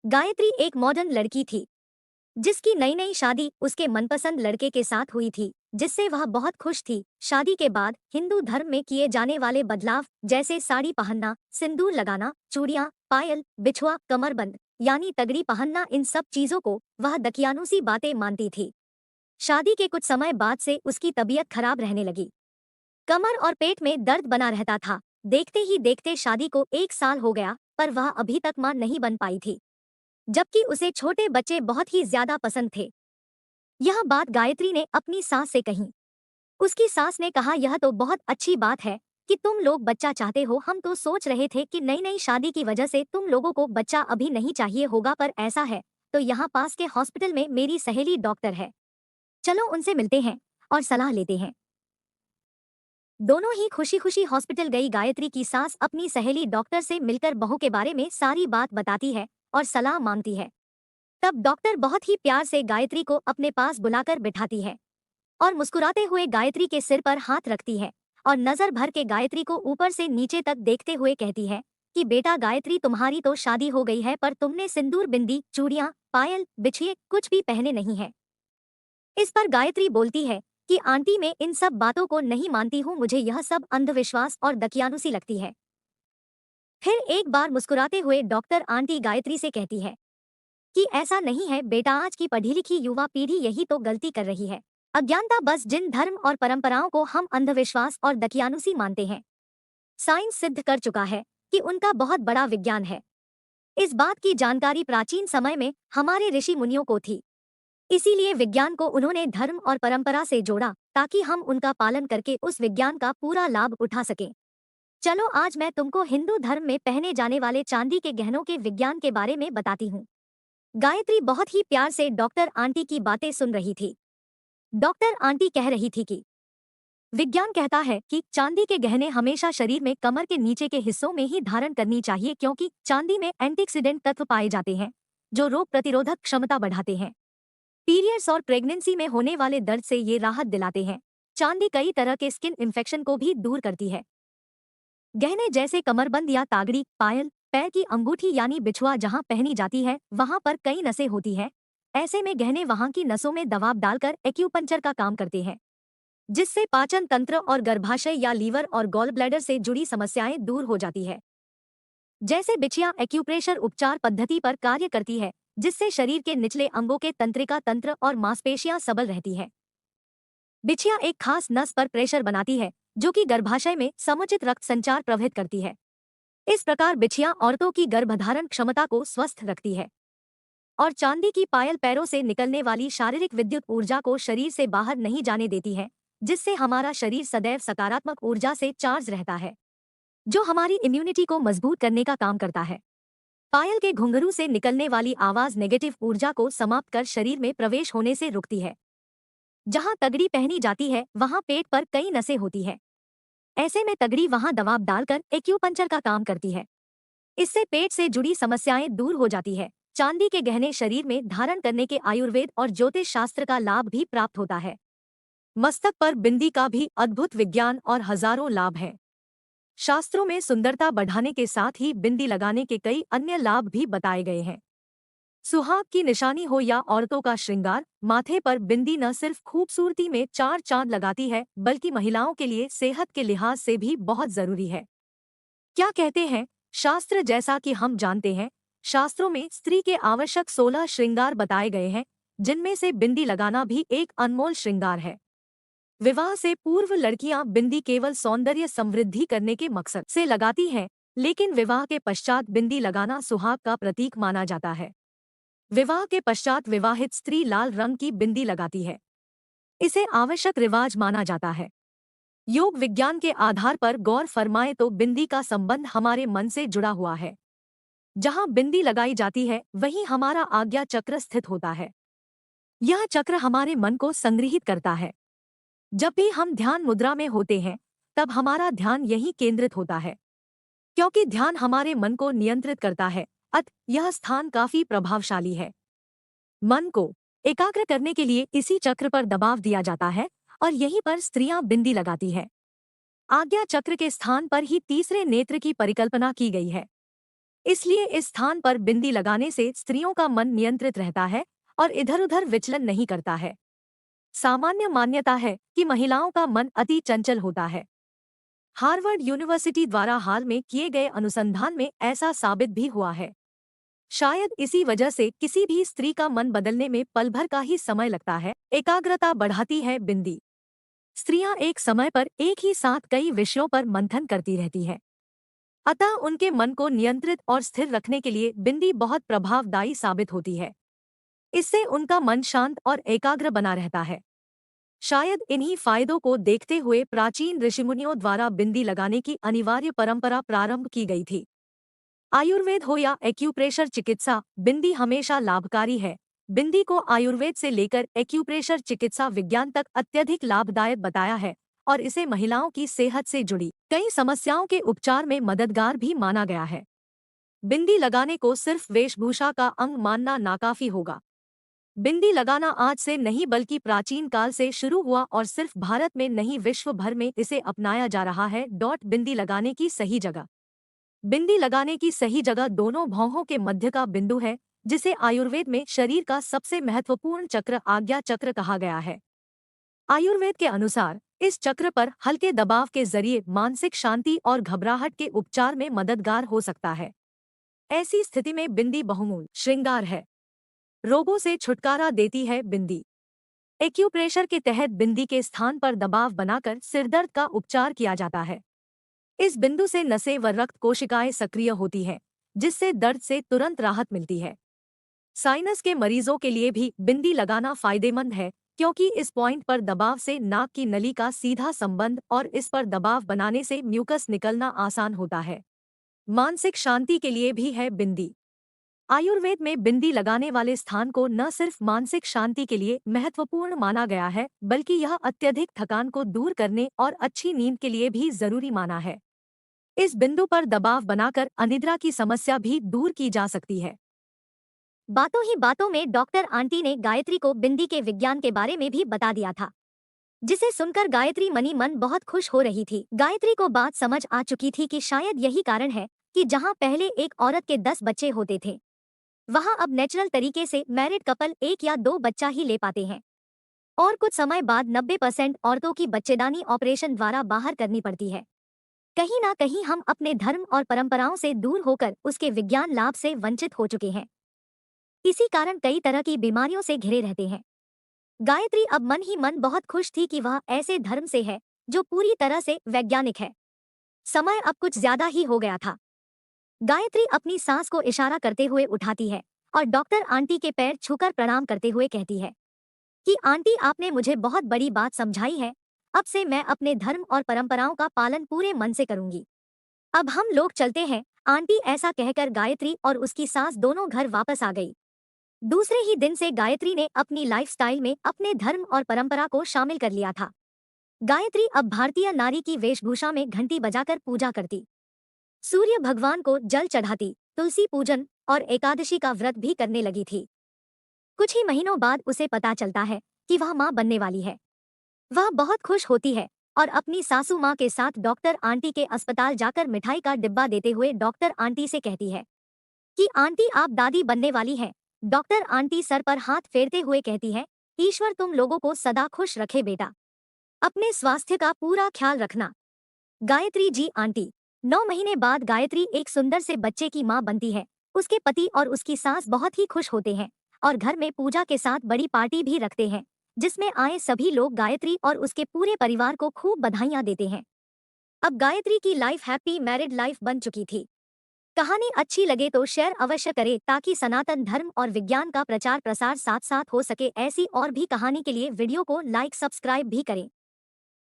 गायत्री एक मॉडर्न लड़की थी जिसकी नई नई शादी उसके मनपसंद लड़के के साथ हुई थी, जिससे वह बहुत खुश थी। शादी के बाद हिंदू धर्म में किए जाने वाले बदलाव जैसे साड़ी पहनना, सिंदूर लगाना, चूड़ियां, पायल, बिछुआ, कमरबंद यानी तगड़ी पहनना, इन सब चीजों को वह दकियानुसी बातें मानती थी। शादी के कुछ समय बाद से उसकी तबीयत खराब रहने लगी। कमर और पेट में दर्द बना रहता था। देखते ही देखते शादी को 1 साल हो गया, पर वह अभी तक मां नहीं बन पाई थी, जबकि उसे छोटे बच्चे बहुत ही ज्यादा पसंद थे। यह बात गायत्री ने अपनी सास से कही। उसकी सास ने कहा, यह तो बहुत अच्छी बात है कि तुम लोग बच्चा चाहते हो। हम तो सोच रहे थे कि नई नई शादी की वजह से तुम लोगों को बच्चा अभी नहीं चाहिए होगा, पर ऐसा है तो यहाँ पास के हॉस्पिटल में मेरी सहेली डॉक्टर है, चलो उनसे मिलते हैं और सलाह लेते हैं। दोनों ही खुशी खुशी हॉस्पिटल गई। गायत्री की सास अपनी सहेली डॉक्टर से मिलकर बहू के बारे में सारी बात बताती है और सलाह मांगती है। तब डॉक्टर बहुत ही प्यार से गायत्री को अपने पास बुलाकर बिठाती है और मुस्कुराते हुए गायत्री के सिर पर हाथ रखती है और नजर भर के गायत्री को ऊपर से नीचे तक देखते हुए कहती है कि बेटा गायत्री, तुम्हारी तो शादी हो गई है, पर तुमने सिंदूर, बिंदी, चूड़ियां, पायल, बिछिए कुछ भी पहने नहीं है। इस पर गायत्री बोलती है कि आंटी, मैं इन सब बातों को नहीं मानती हूँ, मुझे यह सब अंधविश्वास और दकियानुसी लगती है। फिर एक बार मुस्कुराते हुए डॉक्टर आंटी गायत्री से कहती है कि ऐसा नहीं है बेटा, आज की पढ़ी लिखी युवा पीढ़ी यही तो गलती कर रही है। अज्ञानता बस जिन धर्म और परंपराओं को हम अंधविश्वास और दकियानुसी मानते हैं, साइंस सिद्ध कर चुका है कि उनका बहुत बड़ा विज्ञान है। इस बात की जानकारी प्राचीन समय में हमारे ऋषि मुनियों को थी, इसीलिए विज्ञान को उन्होंने धर्म और परंपरा से जोड़ा ताकि हम उनका पालन करके उस विज्ञान का पूरा लाभ उठा सकें। चलो आज मैं तुमको हिंदू धर्म में पहने जाने वाले चांदी के गहनों के विज्ञान के बारे में बताती हूँ। गायत्री बहुत ही प्यार से डॉक्टर आंटी की बातें सुन रही थी। डॉक्टर आंटी कह रही थी कि विज्ञान कहता है कि चांदी के गहने हमेशा शरीर में कमर के नीचे के हिस्सों में ही धारण करनी चाहिए, क्योंकि चांदी में एंटीऑक्सीडेंट तत्व पाए जाते हैं जो रोग प्रतिरोधक क्षमता बढ़ाते हैं। पीरियड्स और प्रेगनेंसी में होने वाले दर्द से ये राहत दिलाते हैं। चांदी कई तरह के स्किन इन्फेक्शन को भी दूर करती है। गहने जैसे कमरबंद या तागड़ी, पायल, पैर की अंगूठी यानी बिछुआ जहां पहनी जाती है वहां पर कई नसें होती हैं। ऐसे में गहने वहां की नसों में दबाव डालकर एक्यूपंक्चर का काम करते हैं, जिससे पाचन तंत्र और गर्भाशय या लीवर और गॉल ब्लैडर से जुड़ी समस्याएं दूर हो जाती है। जैसे बिछिया एक्यूप्रेशर उपचार पद्धति पर कार्य करती है, जिससे शरीर के निचले अंगों के तंत्रिका तंत्र और मांसपेशियां सबल रहती है। बिछिया एक खास नस पर प्रेशर बनाती है जो कि गर्भाशय में समुचित रक्त संचार प्रभावित करती है। इस प्रकार बिछिया औरतों की गर्भधारण क्षमता को स्वस्थ रखती है। और चांदी की पायल पैरों से निकलने वाली शारीरिक विद्युत ऊर्जा को शरीर से बाहर नहीं जाने देती है, जिससे हमारा शरीर सदैव सकारात्मक ऊर्जा से चार्ज रहता है, जो हमारी इम्यूनिटी को मजबूत करने का काम करता है। पायल के घुंघरू से निकलने वाली आवाज नेगेटिव ऊर्जा को समाप्त कर शरीर में प्रवेश होने से रुकती है। जहां तगड़ी पहनी जाती है वहां पेट पर कई नसें होती है। ऐसे में तगड़ी वहां दबाव डालकर एक्यूपंक्चर का काम करती है। इससे पेट से जुड़ी समस्याएं दूर हो जाती है। चांदी के गहने शरीर में धारण करने के आयुर्वेद और ज्योतिष शास्त्र का लाभ भी प्राप्त होता है। मस्तक पर बिंदी का भी अद्भुत विज्ञान और हजारों लाभ हैं। शास्त्रों में सुंदरता बढ़ाने के साथ ही बिंदी लगाने के कई अन्य लाभ भी बताए गए हैं। सुहाग की निशानी हो या औरतों का श्रृंगार, माथे पर बिंदी न सिर्फ खूबसूरती में चार चांद लगाती है बल्कि महिलाओं के लिए सेहत के लिहाज से भी बहुत जरूरी है। क्या कहते हैं शास्त्र? जैसा कि हम जानते हैं, शास्त्रों में स्त्री के आवश्यक 16 श्रृंगार बताए गए हैं, जिनमें से बिंदी लगाना भी एक अनमोल श्रृंगार है। विवाह से पूर्व लड़कियां बिंदी केवल सौंदर्य समृद्धि करने के मकसद से लगाती हैं, लेकिन विवाह के पश्चात बिंदी लगाना सुहाग का प्रतीक माना जाता है। विवाह के पश्चात विवाहित स्त्री लाल रंग की बिंदी लगाती है। इसे आवश्यक रिवाज माना जाता है। योग विज्ञान के आधार पर गौर फरमाए तो बिंदी का संबंध हमारे मन से जुड़ा हुआ है। जहां बिंदी लगाई जाती है वहीं हमारा आज्ञा चक्र स्थित होता है। यह चक्र हमारे मन को संग्रहित करता है। जब भी हम ध्यान मुद्रा में होते हैं तब हमारा ध्यान यहीं केंद्रित होता है। क्योंकि ध्यान हमारे मन को नियंत्रित करता है, अतः यह स्थान काफी प्रभावशाली है। मन को एकाग्र करने के लिए इसी चक्र पर दबाव दिया जाता है और यहीं पर स्त्रियां बिंदी लगाती है। आज्ञा चक्र के स्थान पर ही तीसरे नेत्र की परिकल्पना की गई है। इसलिए इस स्थान पर बिंदी लगाने से स्त्रियों का मन नियंत्रित रहता है और इधर-उधर विचलन नहीं करता है। सामान्य मान्यता है कि महिलाओं का मन अति चंचल होता है। हार्वर्ड यूनिवर्सिटी द्वारा हाल में किए गए अनुसंधान में ऐसा साबित भी हुआ है। शायद इसी वजह से किसी भी स्त्री का मन बदलने में पल भर का ही समय लगता है। एकाग्रता बढ़ाती है बिंदी। स्त्रियां एक समय पर एक ही साथ कई विषयों पर मंथन करती रहती हैं। अतः उनके मन को नियंत्रित और स्थिर रखने के लिए बिंदी बहुत प्रभावदायी साबित होती है। इससे उनका मन शांत और एकाग्र बना रहता है। शायद इन्हीं फायदों को देखते हुए प्राचीन ऋषिमुनियों द्वारा बिंदी लगाने की अनिवार्य परंपरा प्रारंभ की गई थी। आयुर्वेद हो या एक्यूप्रेशर चिकित्सा, बिंदी हमेशा लाभकारी है। बिंदी को आयुर्वेद से लेकर एक्यूप्रेशर चिकित्सा विज्ञान तक अत्यधिक लाभदायक बताया है और इसे महिलाओं की सेहत से जुड़ी कई समस्याओं के उपचार में मददगार भी माना गया है। बिंदी लगाने को सिर्फ वेशभूषा का अंग मानना नाकाफी होगा। बिंदी लगाना आज से नहीं बल्कि प्राचीन काल से शुरू हुआ और सिर्फ भारत में नहीं विश्व भर में इसे अपनाया जा रहा है। बिंदी लगाने की सही जगह। बिंदी लगाने की सही जगह दोनों भौहों के मध्य का बिंदु है, जिसे आयुर्वेद में शरीर का सबसे महत्वपूर्ण चक्र आज्ञा चक्र कहा गया है। आयुर्वेद के अनुसार इस चक्र पर हल्के दबाव के जरिए मानसिक शांति और घबराहट के उपचार में मददगार हो सकता है। ऐसी स्थिति में बिंदी बहुमूल्य श्रृंगार है। रोगों से छुटकारा देती है बिंदी। एक्यूप्रेशर के तहत बिंदी के स्थान पर दबाव बनाकर सिरदर्द का उपचार किया जाता है। इस बिंदु से नसें व रक्त कोशिकाएं सक्रिय होती हैं, जिससे दर्द से तुरंत राहत मिलती है। साइनस के मरीजों के लिए भी बिंदी लगाना फायदेमंद है, क्योंकि इस पॉइंट पर दबाव से नाक की नली का सीधा संबंध और इस पर दबाव बनाने से म्यूकस निकलना आसान होता है। मानसिक शांति के लिए भी है बिंदी। आयुर्वेद में बिंदी लगाने वाले स्थान को न सिर्फ मानसिक शांति के लिए महत्वपूर्ण माना गया है, बल्कि यह अत्यधिक थकान को दूर करने और अच्छी नींद के लिए भी जरूरी माना है। इस बिंदु पर दबाव बनाकर अनिद्रा की समस्या भी दूर की जा सकती है। बातों ही बातों में डॉक्टर आंटी ने गायत्री को बिंदी के विज्ञान के बारे में भी बता दिया था, जिसे सुनकर गायत्री मनी मन बहुत खुश हो रही थी। गायत्री को बात समझ आ चुकी थी कि शायद यही कारण है कि जहां पहले एक औरत के 10 बच्चे होते थे, वहां अब नेचुरल तरीके से मैरिड कपल 1 या 2 बच्चा ही ले पाते हैं और कुछ समय बाद 90% औरतों की बच्चेदानी ऑपरेशन द्वारा बाहर करनी पड़ती है। कहीं ना कहीं हम अपने धर्म और परंपराओं से दूर होकर उसके विज्ञान लाभ से वंचित हो चुके हैं। इसी कारण कई तरह की बीमारियों से घिरे रहते हैं। गायत्री अब मन ही मन बहुत खुश थी कि वह ऐसे धर्म से है जो पूरी तरह से वैज्ञानिक है। समय अब कुछ ज्यादा ही हो गया था। गायत्री अपनी सांस को इशारा करते हुए उठाती है और डॉक्टर आंटी के पैर छूकर प्रणाम करते हुए कहती है कि आंटी, आपने मुझे बहुत बड़ी बात समझाई है। अब से मैं अपने धर्म और परंपराओं का पालन पूरे मन से करूंगी। अब हम लोग चलते हैं आंटी। ऐसा कहकर गायत्री और उसकी सास दोनों घर वापस आ गई। दूसरे ही दिन से गायत्री ने अपनी लाइफस्टाइल में अपने धर्म और परंपरा को शामिल कर लिया था। गायत्री अब भारतीय नारी की वेशभूषा में घंटी बजाकर पूजा करती, सूर्य भगवान को जल चढ़ाती, तुलसी पूजन और एकादशी का व्रत भी करने लगी थी। कुछ ही महीनों बाद उसे पता चलता है कि वह मां बनने वाली है। वह बहुत खुश होती है और अपनी सासू मां के साथ डॉक्टर आंटी के अस्पताल जाकर मिठाई का डिब्बा देते हुए डॉक्टर आंटी से कहती है कि आंटी, आप दादी बनने वाली हैं। डॉक्टर आंटी सर पर हाथ फेरते हुए कहती है, ईश्वर तुम लोगों को सदा खुश रखे बेटा। अपने स्वास्थ्य का पूरा ख्याल रखना। गायत्री जी आंटी। 9 महीने बाद गायत्री एक सुंदर से बच्चे की मां बनती है। उसके पति और उसकी सास बहुत ही खुश होते हैं और घर में पूजा के साथ बड़ी पार्टी भी रखते हैं, जिसमें आए सभी लोग गायत्री और उसके पूरे परिवार को खूब बधाइयां देते हैं। अब गायत्री की लाइफ हैप्पी मैरिड लाइफ बन चुकी थी। कहानी अच्छी लगे तो शेयर अवश्य करें, ताकि सनातन धर्म और विज्ञान का प्रचार प्रसार साथ साथ हो सके। ऐसी और भी कहानी के लिए वीडियो को लाइक सब्सक्राइब भी करें।